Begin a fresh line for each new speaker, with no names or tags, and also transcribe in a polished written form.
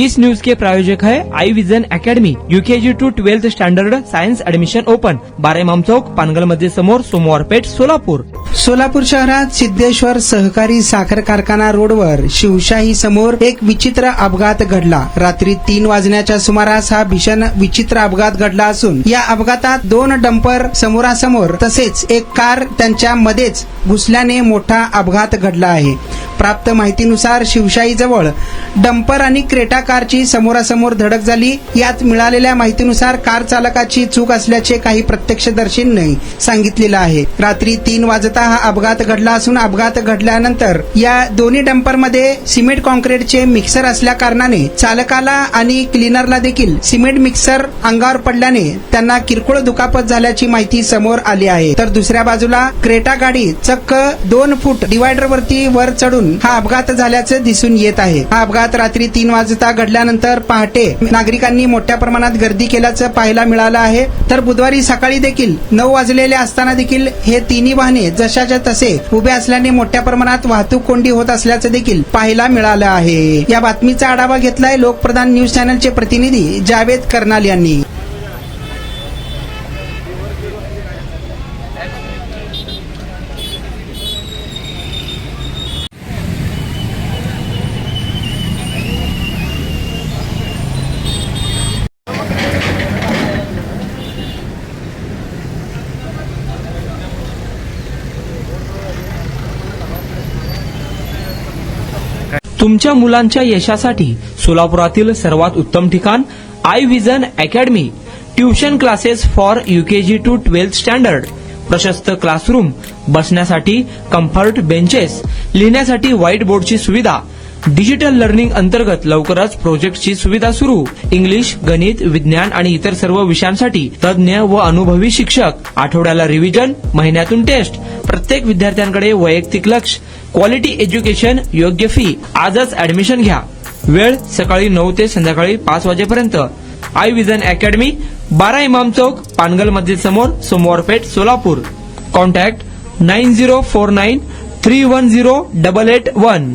इस news के प्रायोजक है Aai vision academy, UKG to 12th standard science admission open, 12 Imam Chowk, Pangal मध्ये समोर, सोमवार पेठ, सोलापूर.
सोलापूर शहरात सिद्धेश्वर सहकारी साखर कारखाना रोडवर शिवशाही समोर एक विचित्र अपघात घडला. रात्री 3 वाजण्याच्या सुमारास हा भीषण विचित्र अपघात घडला असून या अपघातात 2 डंपर समोरासमोर तसेच एक कार त्यांच्या मध्येच घुसल्याने मोठा अपघात घडला आहे. प्राप्त माहितीनुसार शिवशाही जवळ डंपर आणि क्रेटा कारची समोरासमोर धडक झाली. यात मिळालेल्या माहितीनुसार कार चालकाची चूक असल्याचे काही प्रत्यक्षदर्शींनी सांगितलेलं आहे. रात्री 3 वाजता हा अपघात घडला असून अपघात घडल्यानंतर या दोन्ही डंपरमध्ये सिमेंट कॉन्क्रीटचे मिक्सर असल्या कारणाने चालकाला आणि क्लीनरला देखील सिमेंट मिक्सर अंगावर पडल्याने त्यांना किरकोळ दुखापत झाल्याची माहिती समोर आली आहे. तर दुसऱ्या बाजूला क्रेटा गाडी चक्क 2 फूट डिवायडरवरती वर चढून हा अपघात झाल्याचे दिसून येत आहे. हा अपघात रात्री 3 वाजता घडल्यानंतर पहाटे नागरिकांनी मोठ्या प्रमाणात गर्दी केल्याचं पाहायला मिळालं आहे. तर बुधवारी सकाळी देखील 9 वाजलेले असताना देखील हे तिन्ही वाहने जशाच्या तसे उभे असल्याने मोठ्या प्रमाणात वाहतूक कोंडी होत असल्याचं देखील पाहायला मिळालं आहे. या बातमीचा आढावा घेतलाय लोकप्रधान न्यूज चॅनलचे प्रतिनिधी जावेद कर्नाल यांनी.
तुमच्या मुलांच्या यशासाठी सोलापुरातील सर्वात उत्तम ठिकाण Aai vision academy. Tuition classes for UKG to 12th standard. प्रशस्त क्लासरूम, बसण्यासाठी कम्फर्ट बेंचेस, लिहिण्यासाठी व्हाईट बोर्डची सुविधा. डिजिटल लर्निंग अंतर्गत लवकरच प्रोजेक्टची सुविधा सुरू. इंग्लिश, गणित, विज्ञान आणि इतर सर्व विषयांसाठी तज्ञ व अनुभवी शिक्षक. आठवड्याला रिव्हिजन, महिन्यातून टेस्ट. प्रत्येक विद्यार्थ्यांकडे वैयक्तिक लक्ष. क्वालिटी एज्युकेशन, योग्य फी. आजच ऍडमिशन घ्या. वेळ सकाळी 9 ते संध्याकाळी 5 वाजेपर्यंत. आई विजन अकॅडमी, 12 इमाम चौक, पानगल मस्जिद समोर, सोमवार पेठ, सोलापूर. कॉन्टॅक्ट 9049310881.